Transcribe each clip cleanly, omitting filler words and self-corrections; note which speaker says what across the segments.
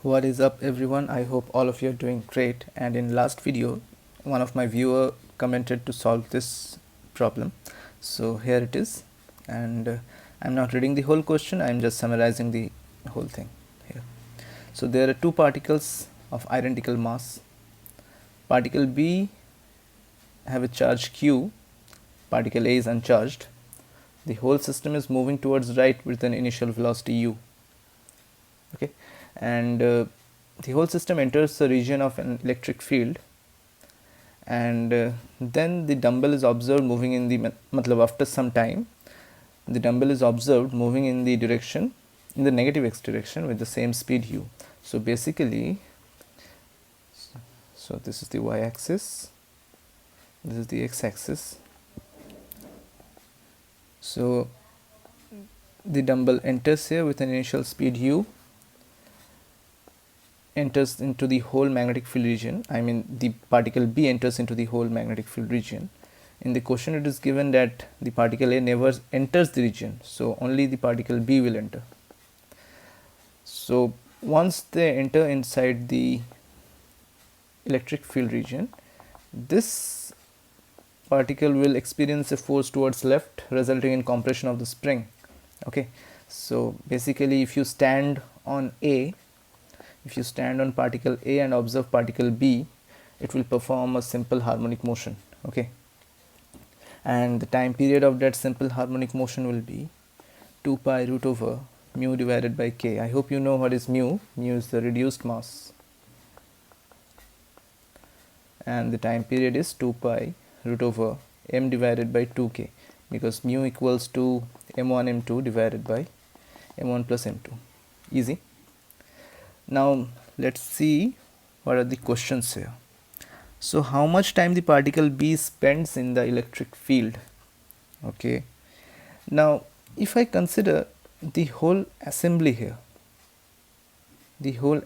Speaker 1: What is up everyone? I hope all of you are doing great, and in last video one of my viewer commented to solve this problem, so here it is. And I'm not reading the whole question, I'm just summarizing the whole thing here. So there are two particles of identical mass. Particle B have a charge Q, particle A is uncharged. The whole system is moving towards right with an initial velocity u. Okay, and the whole system enters the region of an electric field, and then the dumbbell is observed moving in the matlab after some time the dumbbell is observed moving in the direction, in the negative x direction with the same speed u. So basically, so this is the y axis, this is the x axis. So the dumbbell enters here with an initial speed u, enters into the whole magnetic field region. I mean the particle B enters into the whole magnetic field region. In the question it is given that the particle A never enters the region, so only the particle B will enter. So once they enter inside the electric field region, this particle will experience a force towards left, resulting in compression of the spring. Okay, so basically if you stand on A, if you stand on particle A and observe particle B, it will perform a simple harmonic motion. Okay, and the time period of that simple harmonic motion will be 2 pi root over mu divided by k. I hope you know what is mu. Mu is the reduced mass, and the time period is 2 pi root over m divided by 2k, because mu equals to m1 m2 divided by m1 plus m2. Easy. Now let's see what are the questions here. So how much time the particle B spends in the electric field? Okay, now if I consider the whole assembly here, the whole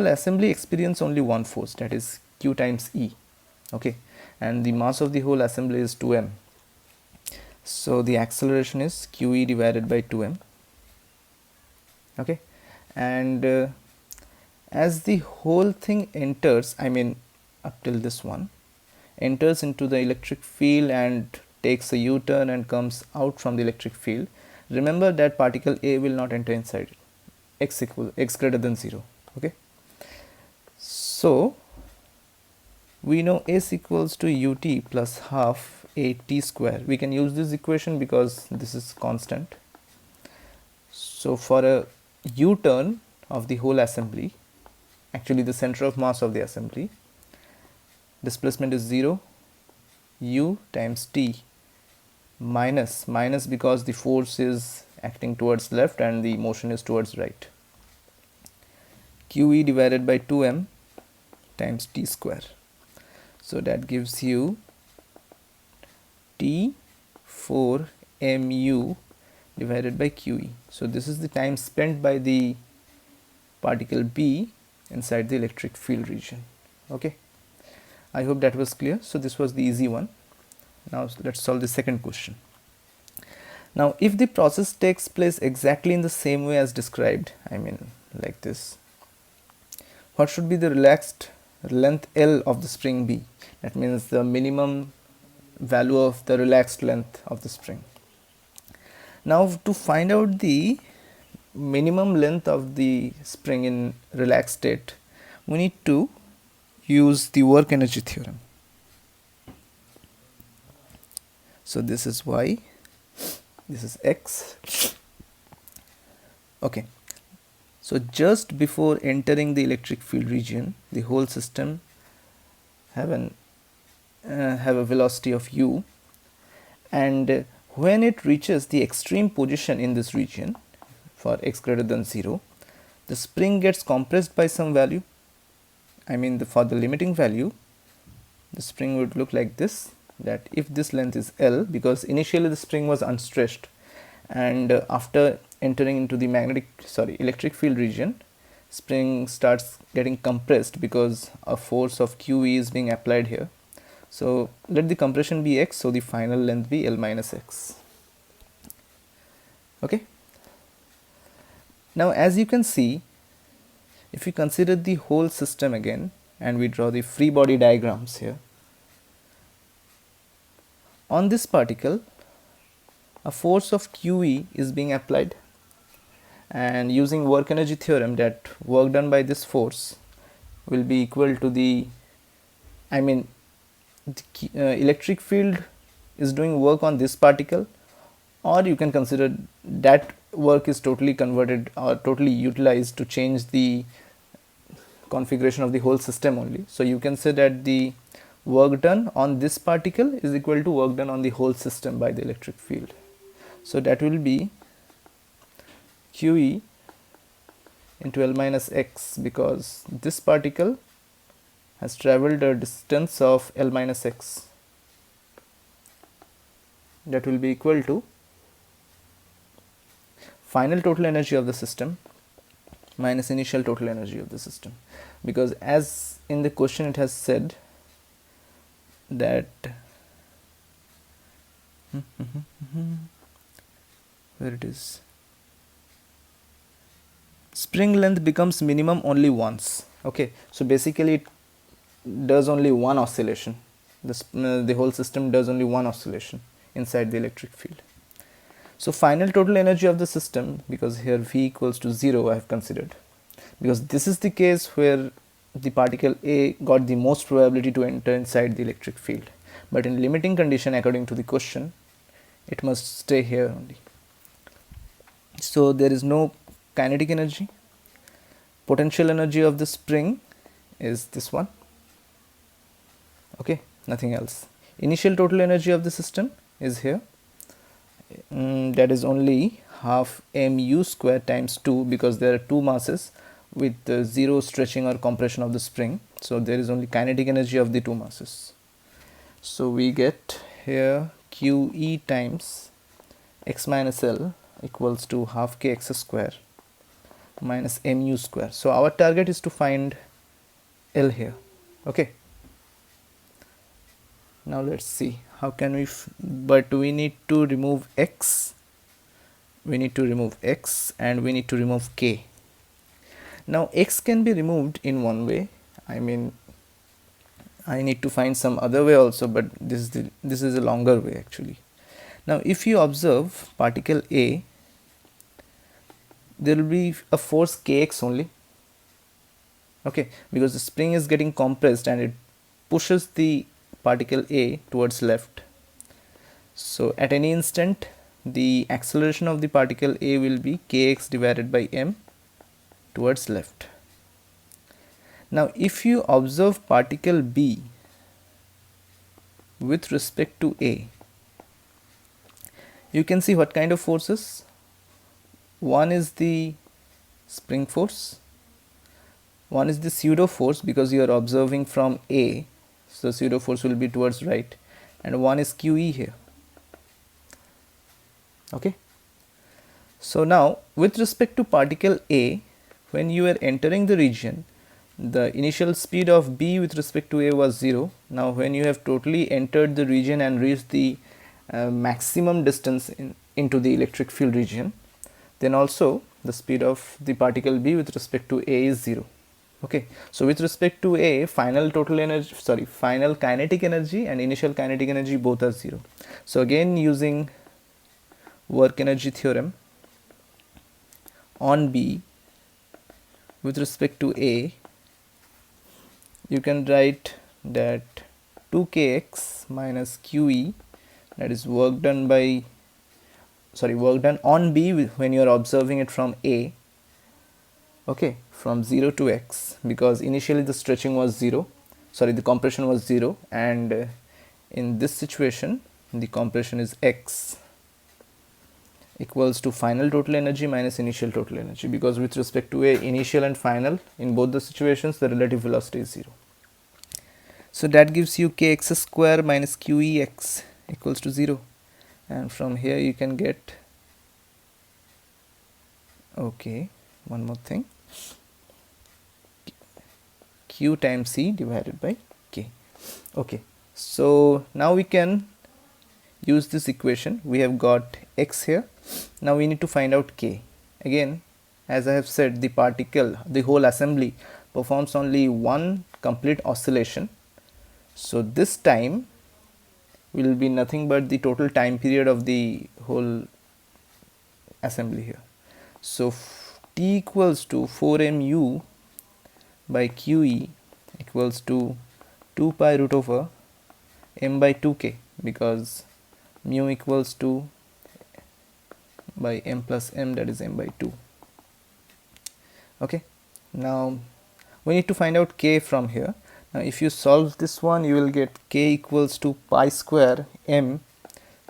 Speaker 1: assembly experience only one force, that is Q times E. Okay, and the mass of the whole assembly is 2m, so the acceleration is QE divided by 2m. Okay, and as the whole thing enters, I mean up till this one, enters into the electric field and takes a U-turn and comes out from the electric field, remember that particle A will not enter inside it, x greater than 0. Okay, so we know S equals to ut plus half a t square. We can use this equation because this is constant. So for a U-turn of the whole assembly, actually the center of mass of the assembly, displacement is 0, u times t minus because the force is acting towards left and the motion is towards right, QE divided by 2m times t square. So that gives you t 4 mu divided by QE. So this is the time spent by the particle B inside the electric field region. Okay, I hope that was clear. So this was the easy one. Now let's solve the second question. Now if the process takes place exactly in the same way as described, I mean like this, what should be the relaxed length L of the spring be? That means the minimum value of the relaxed length of the spring. Now to find out the minimum length of the spring in relaxed state, we need to use the work energy theorem. So this is y, this is x. Okay, so just before entering the electric field region, the whole system have a velocity of u, and when it reaches the extreme position in this region for x greater than 0, the spring gets compressed by some value. I mean for the limiting value, the spring would look like this, that if this length is L, because initially the spring was unstretched, and after entering into the electric field region, spring starts getting compressed because a force of QE is being applied here. So let the compression be x, so the final length be L minus x. Okay, Now as you can see, if we consider the whole system again and we draw the free body diagrams here, on this particle a force of QE is being applied, and using work energy theorem, that work done by this force will be equal to the electric field is doing work on this particle, or you can consider that work is totally converted or totally utilized to change the configuration of the whole system only. So you can say that the work done on this particle is equal to work done on the whole system by the electric field. So that will be QE into L minus x, because this particle has traveled a distance of L minus x. That will be equal to final total energy of the system minus initial total energy of the system, because as in the question it has said that where it is, spring length becomes minimum only once. Okay, so basically it does only one oscillation. The whole system does only one oscillation inside the electric field. So final total energy of the system, because here V equals to 0 I have considered, because this is the case where the particle A got the most probability to enter inside the electric field, but in limiting condition according to the question it must stay here only. So there is no kinetic energy. Potential energy of the spring is this one. Okay, nothing else. Initial total energy of the system is here. That is only half mu square times 2, because there are two masses with zero stretching or compression of the spring. So there is only kinetic energy of the two masses. So we get here QE times x minus L equals to half kx square minus mu square. So our target is to find L here. Okay. Now let's see how can we but we need to remove x, we need to remove x, and we need to remove k. Now x can be removed in one way, I need to find some other way also, but this is a longer way actually. Now if you observe particle A, there will be a force kx only. Okay, because the spring is getting compressed and it pushes the particle A towards left. So at any instant the acceleration of the particle A will be kx divided by m towards left. Now if you observe particle B with respect to A, you can see what kind of forces. One is the spring force, one is the pseudo force, because you are observing from A, so pseudo force will be towards right, and one is QE here. Okay, so now with respect to particle A, when you are entering the region, the initial speed of B with respect to A was 0. Now when you have totally entered the region and reached the maximum distance into the electric field region, then also the speed of the particle B with respect to A is 0. Okay, so with respect to A, final kinetic energy and initial kinetic energy both are 0. So again using work energy theorem, on B with respect to A, you can write that 2kx minus QE, that is work done on B when you are observing it from A, okay, from 0 to x, because initially the stretching was 0, the compression was 0, and in this situation the compression is x, equals to final total energy minus initial total energy, because with respect to A, initial and final, in both the situations the relative velocity is 0. So that gives you kx square minus qex equals to 0, and from here you can get, okay, one more thing, q times c divided by k. Okay, so now we can use this equation. We have got x here. Now we need to find out k. Again as I have said, the whole assembly performs only one complete oscillation. So this time will be nothing but the total time period of the whole assembly here. So T equals to 4mu by QE equals to 2 pi root over m by 2k, because mu equals to by m plus m, that is m by 2. Okay, now we need to find out k from here. Now if you solve this one, you will get k equals to pi square m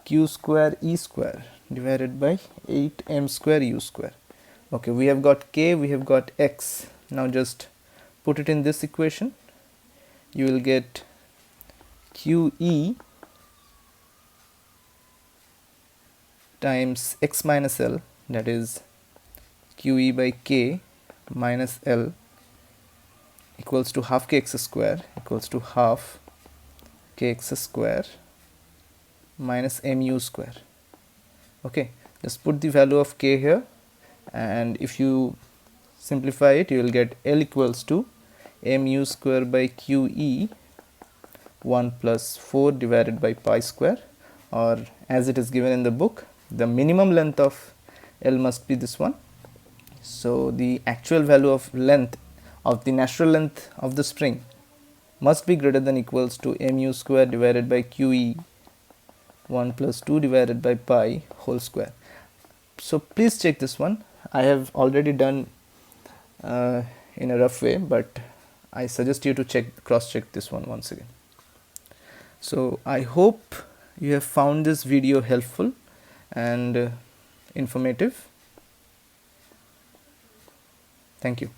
Speaker 1: q square e square divided by 8m square u square. Okay, we have got k, we have got x. Now just put it in this equation. You will get QE times x minus L, that is QE by k minus L, equals to half kx square equals to half kx square minus mu square. Okay, just put the value of k here, and if you simplify it, you will get L equals to mu square by QE 1 plus 4 divided by pi square, or as it is given in the book, the minimum length of L must be this one. So the actual value of length of the natural length of the spring must be greater than equals to mu square divided by QE 1 plus 2 divided by pi whole square. So please check this one. I have already done in a rough way, but I suggest you to cross check this one once again. So I hope you have found this video helpful and informative. Thank you.